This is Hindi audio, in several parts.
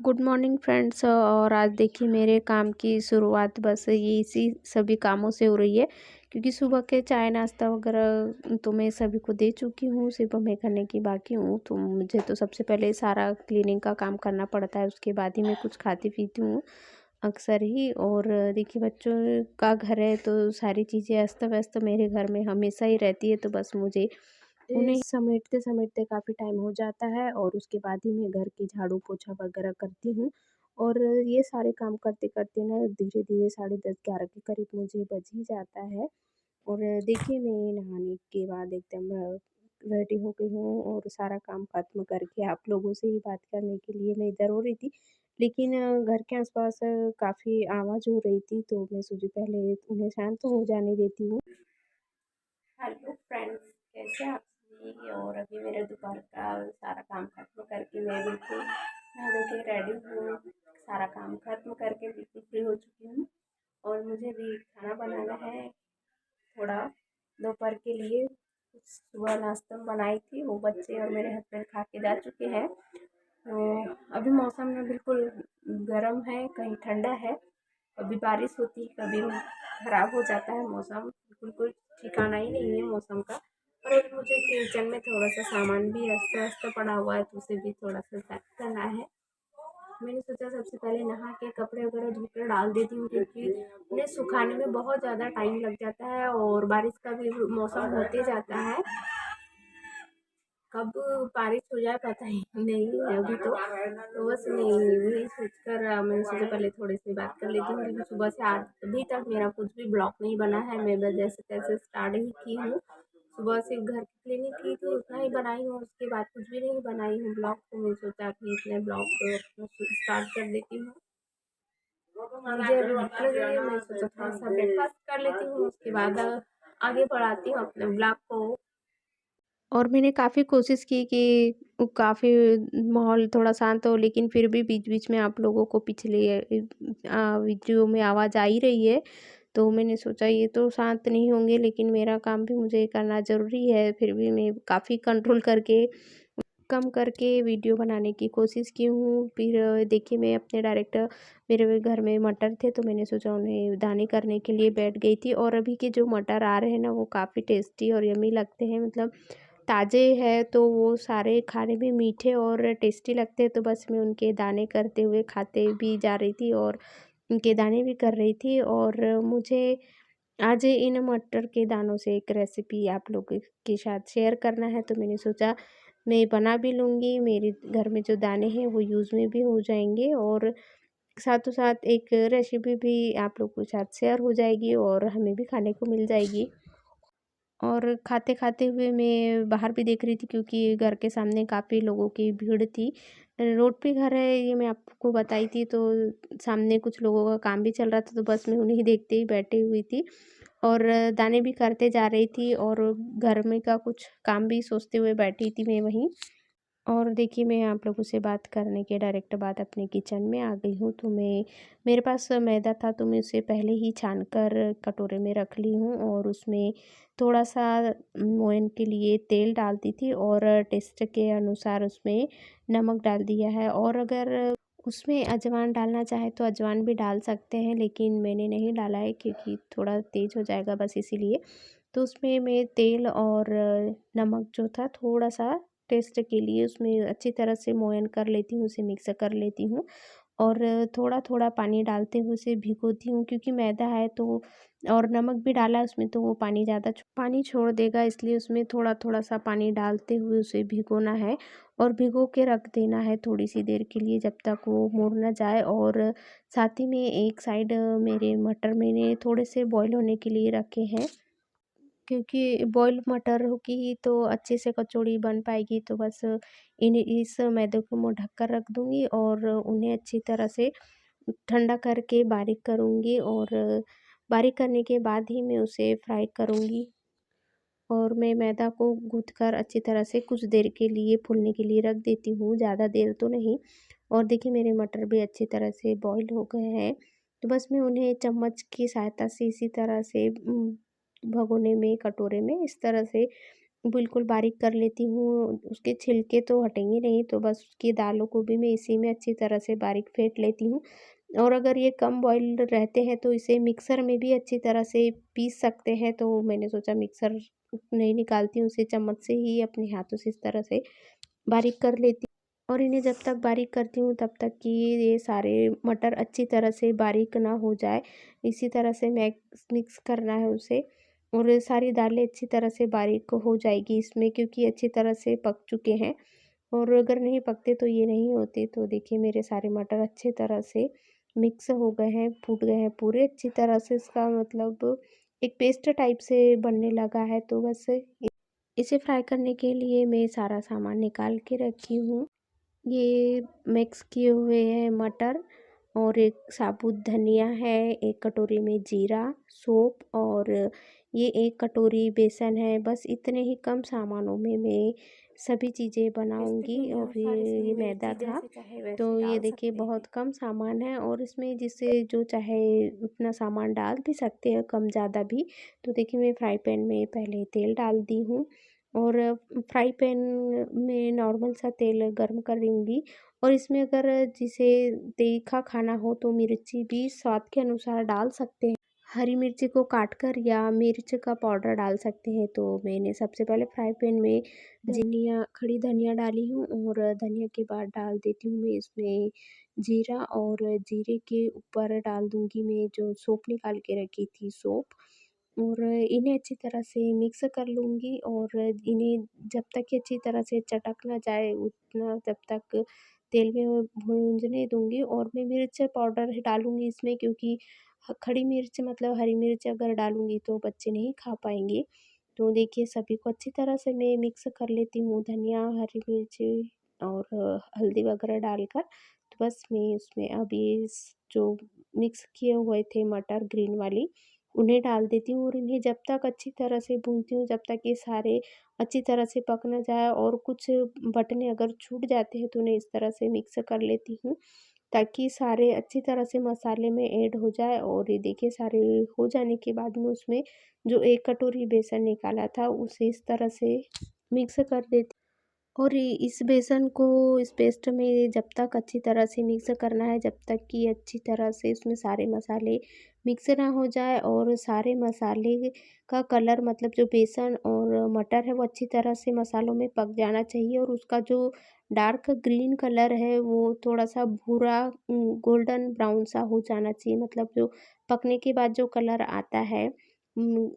Good morning friends. और आज देखिए मेरे काम की शुरुआत बस ये इसी सभी कामों से हो रही है, क्योंकि सुबह के चाय नाश्ता वगैरह तो मैं सभी को दे चुकी हूँ, सिर्फ मैं करने की बाकी हूँ। तो मुझे तो सबसे पहले सारा क्लीनिंग का काम करना पड़ता है, उसके बाद ही मैं कुछ खाती पीती हूँ अक्सर ही। और देखिए बच्चों का घर है तो सारी चीज़ें अस्त व्यस्त मेरे घर में हमेशा ही रहती है, तो बस मुझे उन्हें समेटते-समेटते काफ़ी टाइम हो जाता है और उसके बाद ही मैं घर की झाड़ू पोछा वगैरह करती हूँ। और ये सारे काम करते-करते ना धीरे-धीरे साढ़े 10-11 के करीब मुझे बज ही जाता है। और देखिए मैं नहाने के बाद एकदम रेडी हो गई हूँ और सारा काम ख़त्म करके आप लोगों से ही बात करने के लिए मैं इधर हो रही थी। लेकिन घर के आस-पास काफ़ी आवाज़ हो रही थी, तो मैं सोची पहले उन्हें शांत हो जाने देती हूँ। हेलो फ्रेंड्स, कैसे हैं आप सभी। और अभी मेरे दोपहर का सारा काम खत्म करके मैं बिल्कुल नहा धो के रेडी हूँ। सारा काम खत्म करके बिल्कुल फ्री हो चुकी हूँ और मुझे भी खाना बनाना है थोड़ा दोपहर के लिए। कुछ सुबह नाश्ता में बनाई थी, वो बच्चे और मेरे हस्बैंड खा के जा चुके हैं। तो अभी मौसम में बिल्कुल गर्म है, कहीं ठंडा है, कभी बारिश होती है, कभी खराब हो जाता है मौसम, बिल्कुल कोई ठिकाना ही नहीं है मौसम का। और अभी मुझे किचन में थोड़ा सा सामान भी अस्त व्यस्त पड़ा हुआ है, तो उसे भी थोड़ा सा सेट करना है। मैंने सोचा सबसे पहले नहा के कपड़े वगैरह धो कर डाल देती हूँ, क्योंकि उन्हें सुखाने में बहुत ज़्यादा टाइम लग जाता है और बारिश का भी मौसम होते जाता है। कब बारिश हो जाए पता ही नहीं है अभी तो बस मैं यही सोचकर मैंने सोचा पहले थोड़ी सी बात कर लेती हूँ, क्योंकि सुबह से आज अभी तक मेरा कुछ भी ब्लॉग नहीं बना है। मैं बस जैसे तैसे स्टार्ट ही की हूँ। सुबह से घर की क्लीनिंग की थी, उतना ही बनाई हूँ, उसके बाद कुछ भी नहीं बनाई हूँ ब्लॉग। तो मैं सोचा कि इतने ब्लॉग स्टार्ट कर देती हूँ। मुझे अभी भूख लग रही है, मैं सोचा थोड़ा सा ब्रेकफास्ट कर लेती हूँ, उसके बाद आगे बढ़ाती हूँ अपने ब्लॉग को। और मैंने काफ़ी कोशिश की कि काफ़ी माहौल थोड़ा शांत हो, लेकिन फिर भी बीच-बीच में आप लोगों को पिछले वीडियो में आवाज़ आ ही रही है। तो मैंने सोचा ये तो शांत नहीं होंगे, लेकिन मेरा काम भी मुझे करना ज़रूरी है। फिर भी मैं काफ़ी कंट्रोल करके कम करके वीडियो बनाने की कोशिश की हूँ। फिर देखिए मैं अपने डायरेक्ट मेरे घर में मटर थे, तो मैंने सोचा उन्हें दाने करने के लिए बैठ गई थी। और अभी के जो मटर आ रहे हैं ना, वो काफ़ी टेस्टी और यम्मी लगते हैं। मतलब ताज़े हैं तो वो सारे खाने में मीठे और टेस्टी लगते हैं। तो बस मैं उनके दाने करते हुए खाते भी जा रही थी और उनके दाने भी कर रही थी। और मुझे आज इन मटर के दानों से एक रेसिपी आप लोगों के साथ शेयर करना है, तो मैंने सोचा मैं बना भी लूँगी। मेरे घर में जो दाने हैं वो यूज़ में भी हो जाएँगे और साथों साथ एक रेसिपी भी आप लोगों के साथ शेयर हो जाएगी और हमें भी खाने को मिल जाएगी। और खाते-खाते हुए मैं बाहर भी देख रही थी, क्योंकि घर के सामने काफ़ी लोगों की भीड़ थी। रोड पे घर है ये मैं आपको बताई थी, तो सामने कुछ लोगों का काम भी चल रहा था, तो बस मैं उन्हें देखते ही बैठी हुई थी और दाने भी करते जा रही थी और घर में का कुछ काम भी सोचते हुए बैठी थी मैं वहीं। और देखिए मैं आप लोगों से बात करने के डायरेक्ट बाद अपने किचन में आ गई हूँ। तो मेरे पास मैदा था, तो मैं उसे पहले ही छान कर कटोरे में रख ली हूँ और उसमें थोड़ा सा मोयन के लिए तेल डालती थी और टेस्ट के अनुसार उसमें नमक डाल दिया है। और अगर उसमें अजवाइन डालना चाहे तो अजवाइन भी डाल सकते हैं, लेकिन मैंने नहीं डाला है क्योंकि थोड़ा तेज़ हो जाएगा बस इसीलिए। तो उसमें मैं तेल और नमक जो था थोड़ा-सा टेस्ट के लिए उसमें अच्छी तरह से मोयन कर लेती हूँ, उसे मिक्स कर लेती हूँ और थोड़ा-थोड़ा पानी डालते हुए उसे भिगोती हूँ, क्योंकि मैदा है तो और नमक भी डाला है उसमें, तो वो पानी ज़्यादा पानी छोड़ देगा, इसलिए उसमें थोड़ा-थोड़ा सा पानी डालते हुए उसे भिगोना है और भिगो के रख देना है थोड़ी-सी देर के लिए, जब तक वो मुड़ ना जाए। और साथ ही में एक साइड मेरे मटर मैंने थोड़े से बॉयल होने के लिए रखे हैं, क्योंकि बॉइल्ड मटर होगी तो अच्छे से कचौड़ी बन पाएगी। तो बस इस मैदे को मैं ढक कर रख दूँगी और उन्हें अच्छी तरह से ठंडा करके बारीक करूँगी और बारीक करने के बाद ही मैं उसे फ्राई करूँगी। और मैं मैदा को गूँथ कर अच्छी तरह से कुछ देर के लिए फूलने के लिए रख देती हूँ, ज़्यादा देर तो नहीं। और देखिए मेरे मटर भी अच्छी तरह से बॉईल हो गए हैं, तो बस मैं उन्हें चम्मच की सहायता से इसी तरह से भगोने में, कटोरे में इस तरह से बिल्कुल बारीक कर लेती हूँ। उसके छिलके तो हटेंगे नहीं, तो बस उसकी दालों को भी मैं इसी में अच्छी तरह से बारीक फेंट लेती हूँ। और अगर ये कम बॉइल्ड रहते हैं तो इसे मिक्सर में भी अच्छी तरह से पीस सकते हैं, तो मैंने सोचा मिक्सर नहीं निकालती हूँ, उसे चम्मच से ही अपने हाथों से इस तरह से बारीक कर लेती हूँ। और इन्हें जब तक बारीक करती हूँ तब तक कि ये सारे मटर अच्छी तरह से बारीक ना हो जाए, इसी तरह से मिक्स करना है उसे। और ये सारी दालें अच्छी तरह से बारीक हो जाएगी इसमें, क्योंकि अच्छी तरह से पक चुके हैं। और अगर नहीं पकते तो ये नहीं होते। तो देखिए मेरे सारे मटर अच्छी तरह से मिक्स हो गए हैं, फूट गए हैं पूरे अच्छी तरह से, इसका मतलब एक पेस्ट टाइप से बनने लगा है। तो बस इसे फ्राई करने के लिए मैं सारा सामान निकाल के रखी हूँ। ये मिक्स किए हुए हैं मटर, और एक साबुत धनिया है, एक कटोरी में जीरा, सौंफ, और ये एक कटोरी बेसन है। बस इतने ही कम सामानों में मैं सभी चीज़ें बनाऊंगी। और फिर ये मैदा था, तो ये देखिए बहुत कम सामान है, और इसमें जिससे जो चाहे उतना सामान डाल भी सकते हैं, कम ज़्यादा भी। तो देखिए मैं फ्राई पैन में पहले तेल डाल दी हूँ, और फ्राई पैन में नॉर्मल सा तेल गर्म करूँगी। और इसमें अगर जिसे तीखा खाना हो तो मिर्ची भी स्वाद के अनुसार डाल सकते हैं। हरी मिर्ची को काट कर या मिर्च का पाउडर डाल सकते हैं। तो मैंने सबसे पहले फ्राई पैन में खड़ी धनिया डाली हूँ, और धनिया के बाद डाल देती हूँ मैं इसमें जीरा, और जीरे के ऊपर डाल दूँगी मैं जो सौंफ निकाल के रखी थी सौंफ। और इन्हें अच्छी तरह से मिक्स कर लूँगी, और इन्हें जब तक ये अच्छी तरह से चटक ना जाए उतना तब तक तेल में भूनने दूँगी। और मैं मिर्च पाउडर ही डालूँगी इसमें, क्योंकि खड़ी मिर्च मतलब हरी मिर्च अगर डालूँगी तो बच्चे नहीं खा पाएँगे। तो देखिए सभी को अच्छी तरह से मैं मिक्स कर लेती हूँ, धनिया, हरी मिर्च और हल्दी वगैरह डालकर। तो बस मैं उसमें अभी जो मिक्स किए हुए थे मटर ग्रीन वाली, उन्हें डाल देती हूँ, और इन्हें जब तक अच्छी तरह से भूनती हूँ जब तक ये सारे अच्छी तरह से पक ना जाए। और कुछ बटने अगर छूट जाते हैं तो उन्हें इस तरह से मिक्स कर लेती हूँ, ताकि सारे अच्छी तरह से मसाले में ऐड हो जाए। और ये देखिए सारे हो जाने के बाद में उसमें जो 1 कटोरी बेसन निकाला था उसे इस तरह से मिक्स कर देती। और इस बेसन को इस पेस्ट में जब तक अच्छी तरह से मिक्स करना है, जब तक कि अच्छी तरह से उसमें सारे मसाले मिक्स ना हो जाए, और सारे मसाले का कलर मतलब जो बेसन और मटर है वो अच्छी तरह से मसालों में पक जाना चाहिए। और उसका जो डार्क ग्रीन कलर है वो थोड़ा-सा भूरा गोल्डन ब्राउन सा हो जाना चाहिए, मतलब जो पकने के बाद जो कलर आता है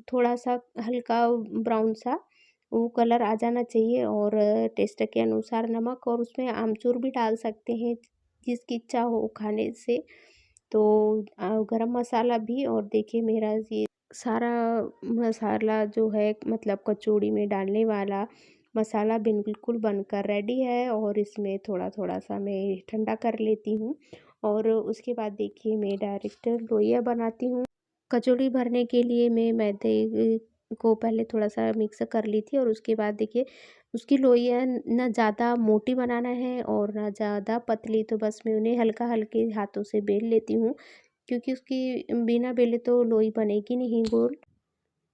थोड़ा-सा हल्का ब्राउन सा वो कलर आ जाना चाहिए। और टेस्ट के अनुसार नमक, और उसमें आमचूर भी डाल सकते हैं जिसकी इच्छा हो खाने से। तो गरम मसाला भी। और देखिए मेरा ये सारा मसाला जो है मतलब कचौड़ी में डालने वाला मसाला बिल्कुल बनकर रेडी है, और इसमें थोड़ा-थोड़ा सा मैं ठंडा कर लेती हूँ। और उसके बाद देखिए मैं डायरेक्ट लोइयाँ बनाती हूँ। कचौड़ी भरने के लिए मैं मैदे को पहले थोड़ा-सा मिक्स कर ली थी, और उसके बाद देखिए उसकी लोइयाँ ना ज़्यादा मोटी बनाना है और ना ज़्यादा पतली, तो बस मैं उन्हें हल्के हाथों से बेल लेती हूँ, क्योंकि उसकी बिना बेले तो लोई बनेगी नहीं गोल।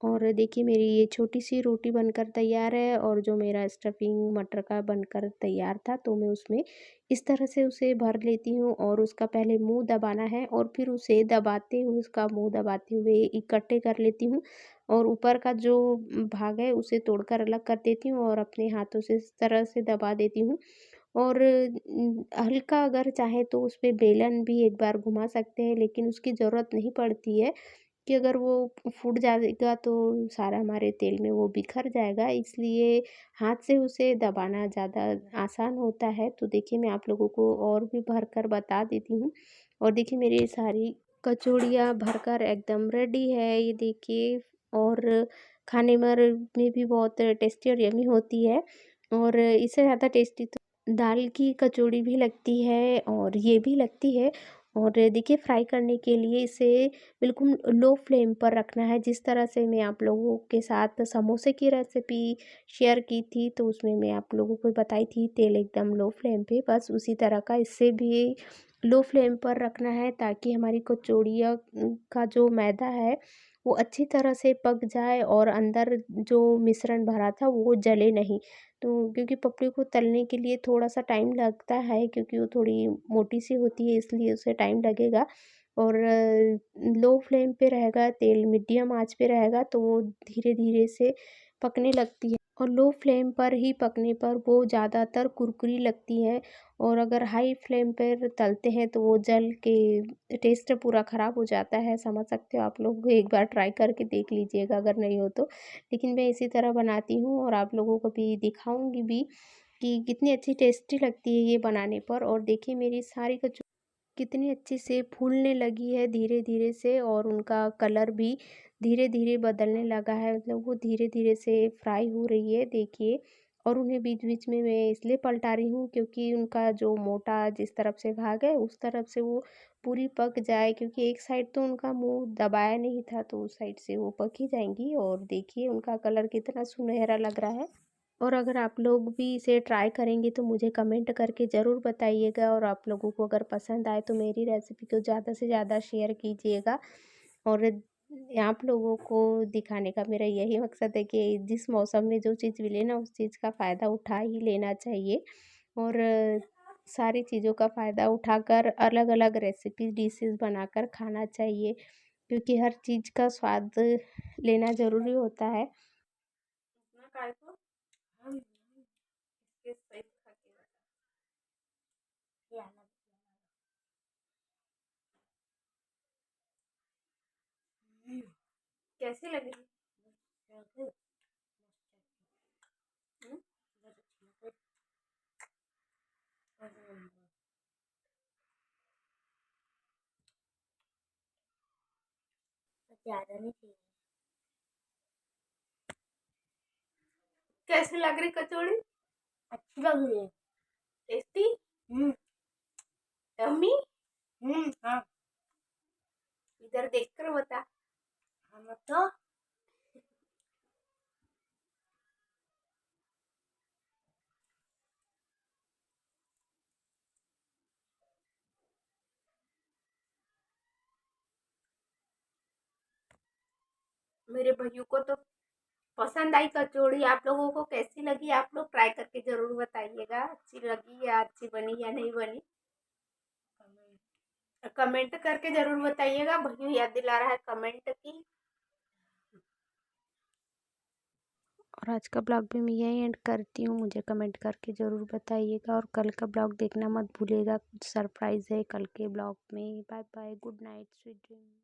और देखिए मेरी ये छोटी-सी रोटी बनकर तैयार है, और जो मेरा स्टफिंग मटर का बनकर तैयार था, तो मैं उसमें इस तरह से उसे भर लेती हूँ। और उसका पहले मुँह दबाना है, और फिर उसे दबाते हुए उसका मुँह दबाते हुए इकट्ठे कर लेती हूँ। और ऊपर का जो भाग है उसे तोड़कर अलग कर देती हूँ, और अपने हाथों से इस तरह से दबा देती हूँ। और हल्का अगर चाहे तो उसपे बेलन भी एक बार घुमा सकते हैं, लेकिन उसकी ज़रूरत नहीं पड़ती है, कि अगर वो फूट जाएगा तो सारा हमारे तेल में वो बिखर जाएगा, इसलिए हाथ से उसे दबाना ज़्यादा आसान होता है। तो देखिए मैं आप लोगों को और भी भरकर बता देती हूँ। और देखिए मेरी सारी कचौड़ियाँ भरकर एकदम रेडी है, ये देखिए। और खाने में भी बहुत टेस्टी और यम्मी होती है। और इससे ज़्यादा टेस्टी तो दाल की कचौड़ी भी लगती है, और ये भी लगती है। और देखिए फ्राई करने के लिए इसे बिल्कुल लो फ्लेम पर रखना है, जिस तरह से मैं आप लोगों के साथ समोसे की रेसिपी शेयर की थी, तो उसमें मैं आप लोगों को बताई थी तेल एकदम लो फ्लेम पे, बस उसी तरह का इससे भी लो फ्लेम पर रखना है, ताकि हमारी कचौड़ियाँ का जो मैदा है वो अच्छी तरह से पक जाए और अंदर जो मिश्रण भरा था वो जले नहीं। तो क्योंकि पपड़ी को तलने के लिए थोड़ा-सा टाइम लगता है, क्योंकि वो थोड़ी मोटी सी होती है, इसलिए उसे टाइम लगेगा। और लो फ्लेम पे रहेगा, तेल मीडियम आँच पे रहेगा तो वो धीरे-धीरे से पकने लगती है, और लो फ्लेम पर ही पकने पर वो ज़्यादातर कुरकुरी लगती है। और अगर हाई फ्लेम पर तलते हैं तो वो जल के टेस्ट पूरा ख़राब हो जाता है। समझ सकते हो, आप लोग एक बार ट्राई करके देख लीजिएगा अगर नहीं हो तो। लेकिन मैं इसी तरह बनाती हूँ और आप लोगों को भी दिखाऊँगी भी कि कितनी अच्छी टेस्टी लगती है ये बनाने पर। और देखिए मेरी सारी कचौड़ी कितनी अच्छे से फूलने लगी है धीरे-धीरे से, और उनका कलर भी धीरे-धीरे बदलने लगा है, मतलब वो धीरे-धीरे से फ्राई हो रही है देखिए। और उन्हें बीच-बीच में मैं इसलिए पलटा रही हूँ क्योंकि उनका जो मोटा जिस तरफ से भाग है उस तरफ से वो पूरी पक जाए, क्योंकि एक साइड तो उनका मुँह दबाया नहीं था तो उस साइड से वो पक ही जाएँगी। और देखिए उनका कलर कितना सुनहरा लग रहा है। और अगर आप लोग भी इसे ट्राई करेंगे तो मुझे कमेंट करके ज़रूर बताइएगा, और आप लोगों को अगर पसंद आए तो मेरी रेसिपी को ज़्यादा से ज़्यादा शेयर कीजिएगा। और आप लोगों को दिखाने का मेरा यही मकसद है कि जिस मौसम में जो चीज़ मिले ना उस चीज़ का फ़ायदा उठा ही लेना चाहिए। और सारी चीज़ों का फ़ायदा उठाकर अलग-अलग रेसिपी डिशेज़ बनाकर खाना चाहिए, क्योंकि हर चीज़ का स्वाद लेना ज़रूरी होता है। इतना काय को हम इसके सही खा के बता। कैसी लगी? हम्म? ज्यादा नहीं चाहिए। कैसी लग रही कचौड़ी? अच्छी लग रही है। टेस्टी। हम्म। यम्मी। हाँ। इधर देखकर बता। हम तो मेरे भैया को तो पसंद आई कचौड़ी। आप लोगों को कैसी लगी आप लोग ट्राई करके जरूर बताइएगा, अच्छी लगी या अच्छी बनी या नहीं बनी। कमेंट करके जरूर बताइएगा, भैया याद दिला रहा है कमेंट की। और आज का ब्लॉग भी मैं यही एंड करती हूँ, मुझे कमेंट करके ज़रूर बताइएगा, और कल का ब्लॉग देखना मत भूलिएगा, कुछ सरप्राइज़ है कल के ब्लॉग में। Bye bye, good night, sweet dream.